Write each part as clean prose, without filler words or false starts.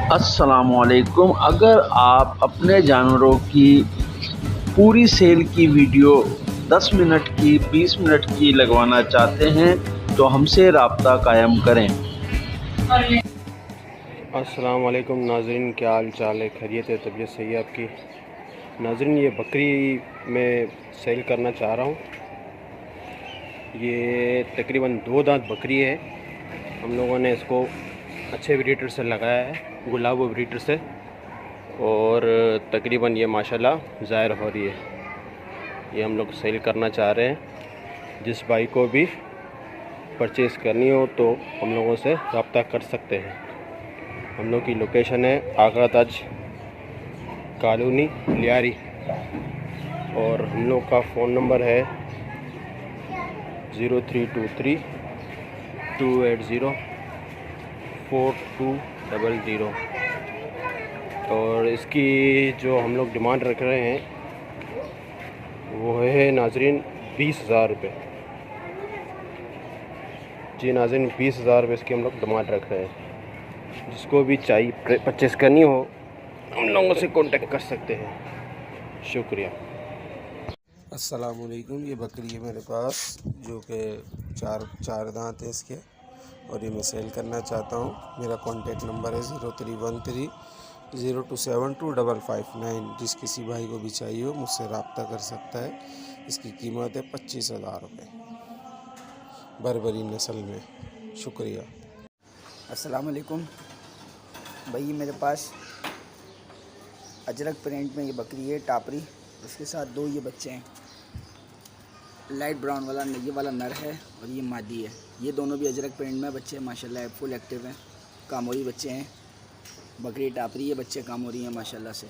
अस्सलामुअलैकुम। अगर आप अपने जानवरों की पूरी सेल की वीडियो 10 मिनट की 20 मिनट की लगवाना चाहते हैं तो हमसे रब्ता कायम करें। अस्सलाम वालेकुम नाज़रीन, क्या हाल चाल है? खैरियत है? तबीयत सही है आपकी? नाज़रीन, ये बकरी मैं सेल करना चाह रहा हूँ। ये तकरीबन 2 दांत बकरी है। हम लोगों ने इसको अच्छे ब्रीडर से लगाया है, गुलाबो ब्रीडर से, और तकरीबन ये माशाल्लाह ज़ाहिर हो रही है। ये हम लोग सेल करना चाह रहे हैं। जिस भाई को भी परचेज़ करनी हो तो हम लोगों से रब्ता कर सकते हैं। हम लोग की लोकेशन है आगरा ताज कॉलोनी लियारी, और हम लोग का फ़ोन नंबर है 0323-280-4200। और इसकी जो हम लोग डिमांड रख रहे हैं वो है नाज़रीन 20,000 रुपये। जी नाज़रीन, 20,000 रुपये इसकी हम लोग डिमांड रख रहे हैं। जिसको भी चाहिए परचेज़ करनी हो हम लोगों से कांटेक्ट कर सकते हैं। शुक्रिया। अस्सलामुअलैकुम। ये बकरी है मेरे पास जो कि चार दांत है इसके, और ये मैं सेल करना चाहता हूँ। मेरा कॉन्टेक्ट नंबर है 031302725559। जिस किसी भाई को भी चाहिए हो मुझसे रब्ता कर सकता है। इसकी कीमत है 25,000 रुपये, बर्बरी नस्ल में। शुक्रिया। अस्सलाम वालेकुम भाई, ये मेरे पास अजरक प्रिंट में ये बकरी है टापरी। उसके साथ 2 ये बच्चे हैं। लाइट ब्राउन वाला ये वाला नर है और ये मादी है। ये दोनों भी अजरक प्रिंट में बच्चे हैं, माशाल्लाह फुल एक्टिव हैं, कामोरी बच्चे हैं। बकरी टापरी है, बच्चे कामोरी हैं माशाल्लाह से।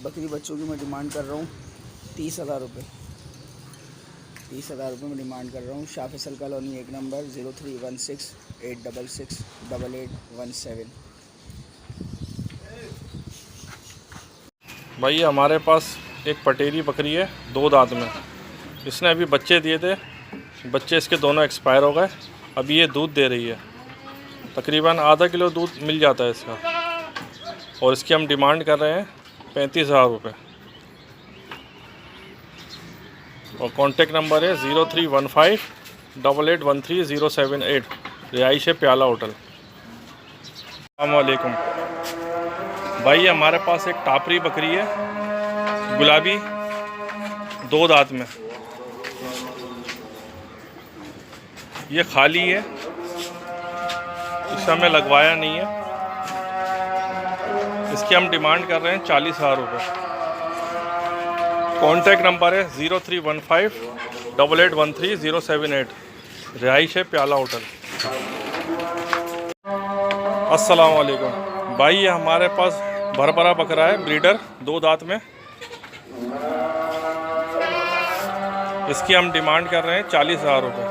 बकरी बच्चों की मैं डिमांड कर रहा हूँ 30,000 रुपये। 30,000 रुपये में डिमांड कर रहा हूँ। Shah Faisal colony 1 number 031686688817। भाई हमारे पास एक पटेरी बकरी है 2 दांत में। इसने अभी बच्चे दिए थे, बच्चे इसके दोनों एक्सपायर हो गए। अभी ये दूध दे रही है, तकरीबन आधा किलो दूध मिल जाता है इसका। और इसकी हम डिमांड कर रहे हैं 35,000 रुपये। और कॉन्टेक्ट नंबर है 03158813 रिहाइश है प्याला होटल। अस्सलाम वालेकुम भाई, हमारे पास एक टापरी बकरी है गुलाबी 2 दांत में। ये खाली है, इसे हमें लगवाया नहीं है। इसकी हम डिमांड कर रहे हैं 40,000 रुपये। कॉन्टैक्ट नंबर है 03158813 रिहाइश है प्याला होटल। अस्सलाम वालेकुम भाई, ये हमारे पास भरभरा बकरा है ब्रीडर 2 दांत में। इसकी हम डिमांड कर रहे हैं 40,000 रुपये।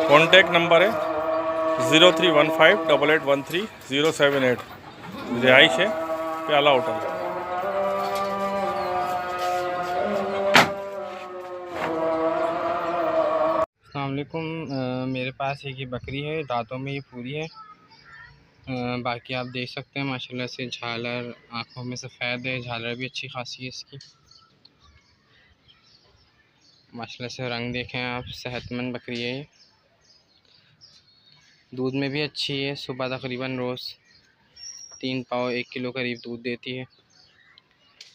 कॉन्टैक्ट नंबर है 03158813 रिहाइश है प्याला होटल। अस्सलाम वालेकुम। मेरे पास एक ये बकरी है, दांतों में ये पूरी है। बाकी आप देख सकते हैं माशाल्लाह से झालर, आँखों में सफ़ेद है, झालर भी अच्छी खासी है इसकी। माशाल्लाह से रंग देखें आप, सेहतमंद बकरी है ये। दूध में भी अच्छी है, सुबह तकरीबन रोज़ 3 पाव 1 किलो करीब दूध देती है।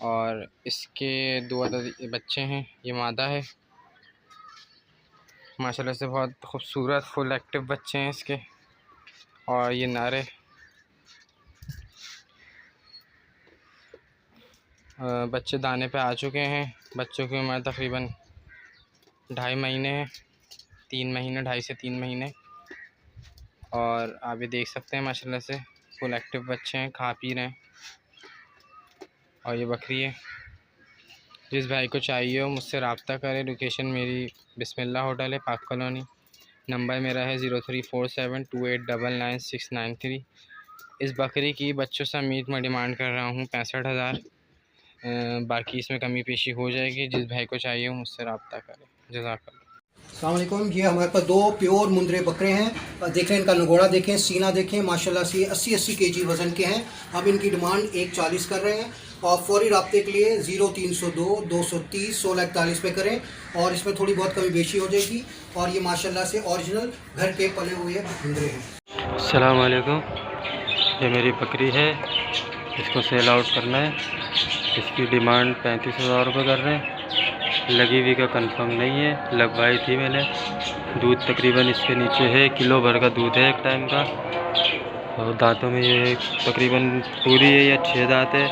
और इसके 2 अदद बच्चे हैं। ये मादा है, माशाल्लाह से बहुत खूबसूरत फुल एक्टिव बच्चे हैं इसके। और ये नर है। बच्चे दाने पे आ चुके हैं। बच्चों की उम्र तकरीबन 2.5 महीने है, 3 महीने, 2.5 से 3 महीने। और आप ये देख सकते हैं माशाल्लाह से फुल एक्टिव बच्चे हैं, खा पी रहे हैं। और ये बकरी है। जिस भाई को चाहिए हो मुझसे रब्ता करें। लोकेशन मेरी बिस्मिल्लाह होटल है, पाक कॉलोनी। नंबर मेरा है 034728999693। इस बकरी की बच्चों समेत मैं डिमांड कर रहा हूँ 65,000। बाकी इसमें कमी पेशी हो जाएगी। जिस भाई को चाहिए हो मुझसे रब्ता करें। जज़ाकल्लाह। अस्सलाम वालेकुम। ये हमारे पास 2 प्योर मुंदरे बकरे हैं। देख रहे हैं, इनका नगोड़ा देखें, सीना देखें, माशाल्लाह से 80-80 kg वज़न के हैं। अब इनकी डिमांड 140 कर रहे हैं और फौरी रब्ते के लिए 0302 230 1641 पे करें और इसमें थोड़ी बहुत कमी बेशी हो जाएगी। और ये माशाल्लाह से ओरिजिनल घर के पले हुए मुंदरे हैं। अस्सलाम वालेकुम। ये मेरी बकरी है, इसको सेल आउट करना है। इसकी डिमांड 35,000 रुपये कर रहे हैं। लगी हुई का कंफर्म नहीं है, लगवाई थी मैंने। दूध तकरीबन इसके नीचे है, किलो भर का दूध है एक टाइम का। और दांतों में ये तकरीबन पूरी है या 6 दांत है।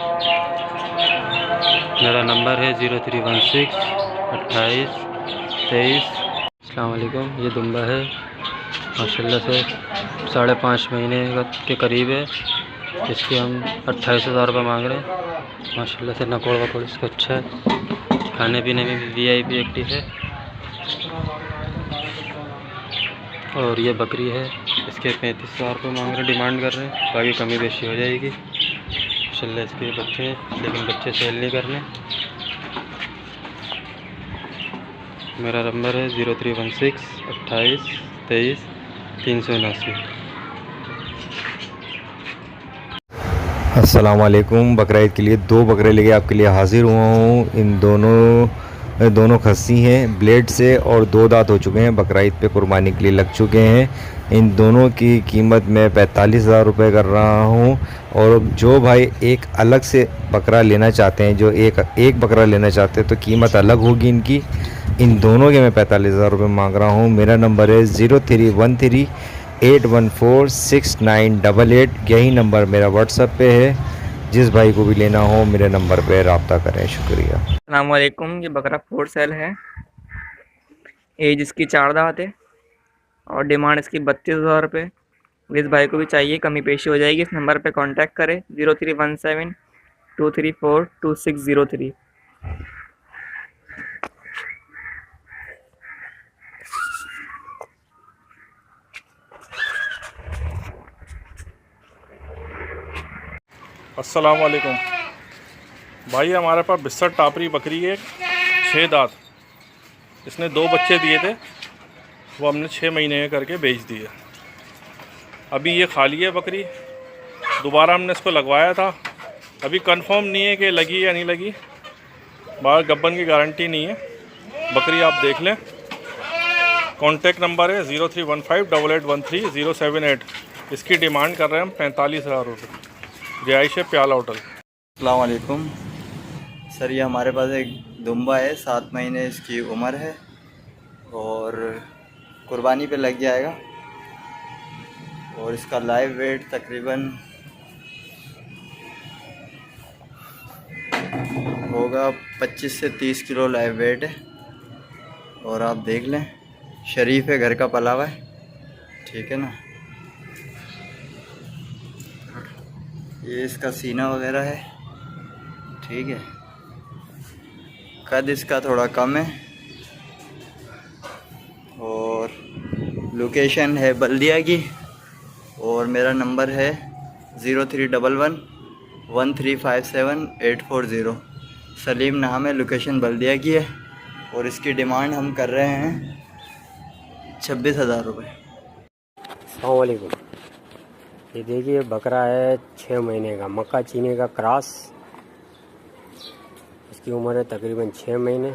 मेरा नंबर है 0316 28 23। अस्सलाम वालेकुम। ये दुम्बा है, माशाल्लाह से 5.5 महीने के करीब है। इसके हम 28,000 रुपये मांग रहे हैं। माशाल्लाह से नकोड़ वकोड़ इसका अच्छा है, खाने पीने में भी VIP एक्टिव है। और ये बकरी है, इसके 35,000 रुपये मांग रहे, डिमांड कर रहे हैं। बाकी कमी बेशी हो जाएगी। माशाल्लाह इसके बच्चे हैं, लेकिन बच्चे सेल नहीं करने। मेरा नंबर है 0316 28 23 379। अस्सलाम वालेकुम। बकरा ईद के लिए 2 बकरे लेके आपके लिए हाज़िर हुआ हूँ। इन दोनों खस्सी हैं ब्लेड से और 2 दांत हो चुके हैं। बकरा ईद पे कुर्बानी के लिए लग चुके हैं। इन दोनों की कीमत मैं 45,000 रुपये कर रहा हूँ। और जो भाई एक अलग से बकरा लेना चाहते हैं, जो एक बकरा लेना चाहते हैं, तो कीमत अलग होगी इनकी। इन दोनों के मैं 45,000 रुपये मांग रहा हूँ। मेरा नंबर है 0313 814 6988। यही नंबर मेरा व्हाट्सएप पे है। जिस भाई को भी लेना हो मेरे नंबर पे रब्ता करें। शुक्रिया। अस्सलाम वालेकुम। ये बकरा फोर सेल है। एज इसकी 4 दांत है और डिमांड इसकी 32,000 रुपये। जिस भाई को भी चाहिए कमी पेशी हो जाएगी। इस नंबर पे कांटेक्ट करें 0317 234 2603। अस्सलाम वालेकुम भाई, हमारे पास बिस्तर टापरी बकरी है, 6 दांत। इसने 2 बच्चे दिए थे, वो हमने 6 महीने करके बेच दिए। अभी ये खाली है बकरी। दोबारा हमने इसको लगवाया था, अभी कंफर्म नहीं है कि लगी या नहीं लगी। बाहर गब्बन की गारंटी नहीं है। बकरी आप देख लें। कॉन्टेक्ट नंबर है 0315 8813 078। इसकी डिमांड कर रहे हैं हम 45,000 रुपये। रिहाइश है प्याला होटल। अस्सलाम वालेकुम सर, ये हमारे पास एक दुम्बा है, 7 महीने इसकी उम्र है और कुर्बानी पे लग जाएगा। और इसका लाइव वेट तकरीबन होगा 25 से 30 किलो लाइव वेट है। और आप देख लें, शरीफ है, घर का पला हुआ है, ठीक है ना। ये इसका सीना वगैरह है, ठीक है। कद इसका थोड़ा कम है और लोकेशन है बल्दिया की। और मेरा नंबर है 0311 1357 840। सलीम नाम है, लोकेशन बल्दिया की है। और इसकी डिमांड हम कर रहे हैं 26,000 रुपये। अस्सलाम वालेकुम। ये देखिए बकरा है 6 महीने का, मक्का चीनी का क्रॉस। इसकी उम्र है तकरीबन 6 महीने।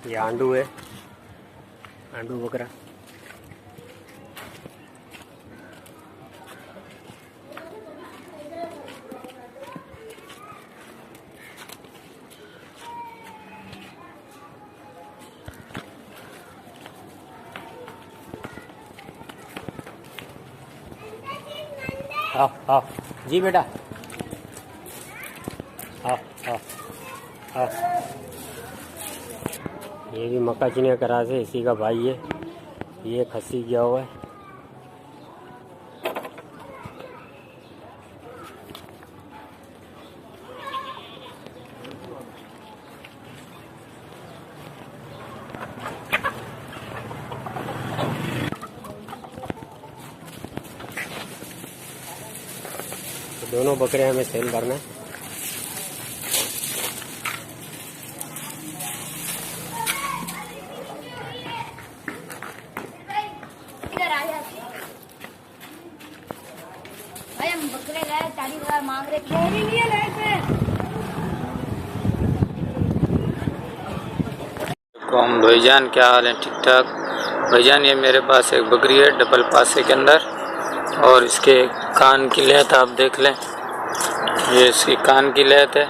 ये आंडू है, आंडू बकरा। आओ आओ जी बेटा, आओ आओ आओ। ये भी मक्का चीनी का क्रास है, इसी का भाई है। ये खस्सी किया हुआ है। दोनों बकरे हमें सेल करना है। भाई हम बकरे लाए 40,000 मांग रहे थे। कौम भाईजान, क्या हाल है? ठीक ठाक भाईजान। ये मेरे पास एक बकरी है डबल पासे के अंदर, और इसके कान की लेत आप देख लें। ये इसकी कान की लेत है।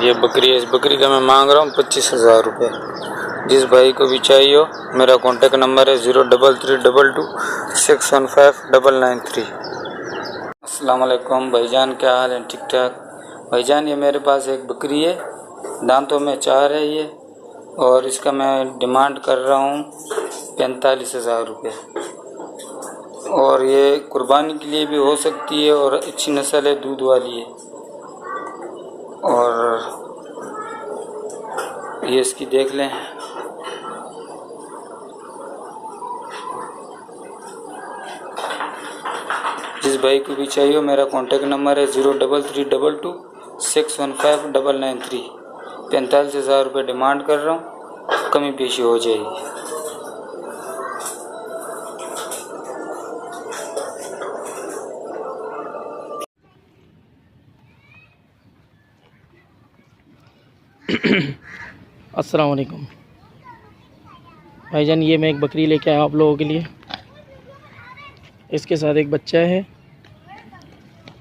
ये बकरी है। इस बकरी का मैं मांग रहा हूँ 25,000 रुपये। जिस भाई को भी चाहिए हो, मेरा कॉन्टेक्ट नंबर है 0332261593। अस्सलाम वालेकुम भाईजान, क्या हाल है? ठीक ठाक भाईजान। ये मेरे पास एक बकरी है, दांतों में 4 है ये, और इसका मैं डिमांड कर रहा हूँ 45,000 रुपये। और ये कुर्बानी के लिए भी हो सकती है, और अच्छी नस्ल है, दूध वाली है। और ये इसकी देख लें। जिस भाई को भी चाहिए हो, मेरा कॉन्टेक्ट नंबर है 0332261593। 45,000 रुपये डिमांड कर रहा हूँ, कमी पेशी हो जाएगी। अस्सलाम वालेकुम भाईजान। ये मैं एक बकरी लेके आया आप लोगों के लिए। इसके साथ एक बच्चा है,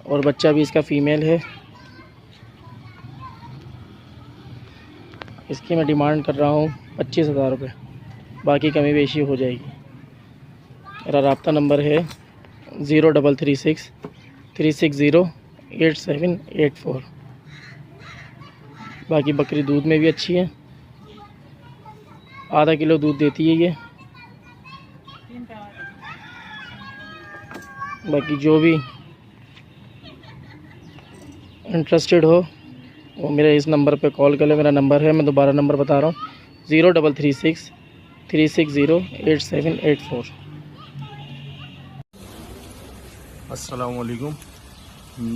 और बच्चा भी इसका फ़ीमेल है। इसकी मैं डिमांड कर रहा हूँ 25,000 रुपये, बाकी कमी बेशी हो जाएगी। मेरा रब्ता नंबर है 0336 360 8784। बाकी बकरी दूध में भी अच्छी है, आधा किलो दूध देती है ये। बाकी जो भी इंटरेस्टेड हो वो मेरे इस नंबर पे कॉल कर ले। मेरा नंबर है, मैं दोबारा नंबर बता रहा हूँ, 0336 360 8784। अस्सलाम वालेकुम।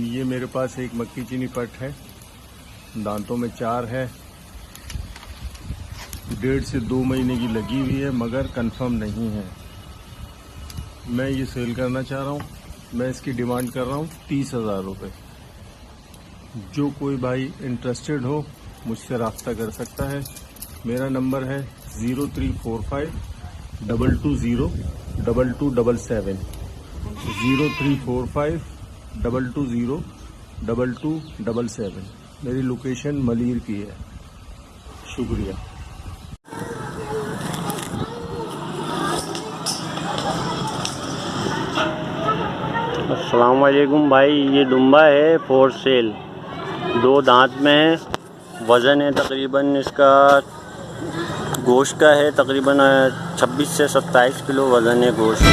ये मेरे पास एक मक्की चीनी पट है, दांतों में 4 है, 1.5 से 2 महीने की लगी हुई है, मगर कंफर्म नहीं है। मैं ये सेल करना चाह रहा हूँ। मैं इसकी डिमांड कर रहा हूँ 30,000 रुपये। जो कोई भाई इंटरेस्टेड हो मुझसे रब्ता कर सकता है। मेरा नंबर है 0345 220 2277। 0345 220 2277। मेरी लोकेशन मलीर की है। शुक्रिया। अस्सलाम वालेकुम भाई। ये दुम्बा है फॉर सेल, 2 दांत में है। वज़न है तकरीबन इसका, गोश्त का है तकरीबन 26 से 27 किलो वज़न है गोश्त।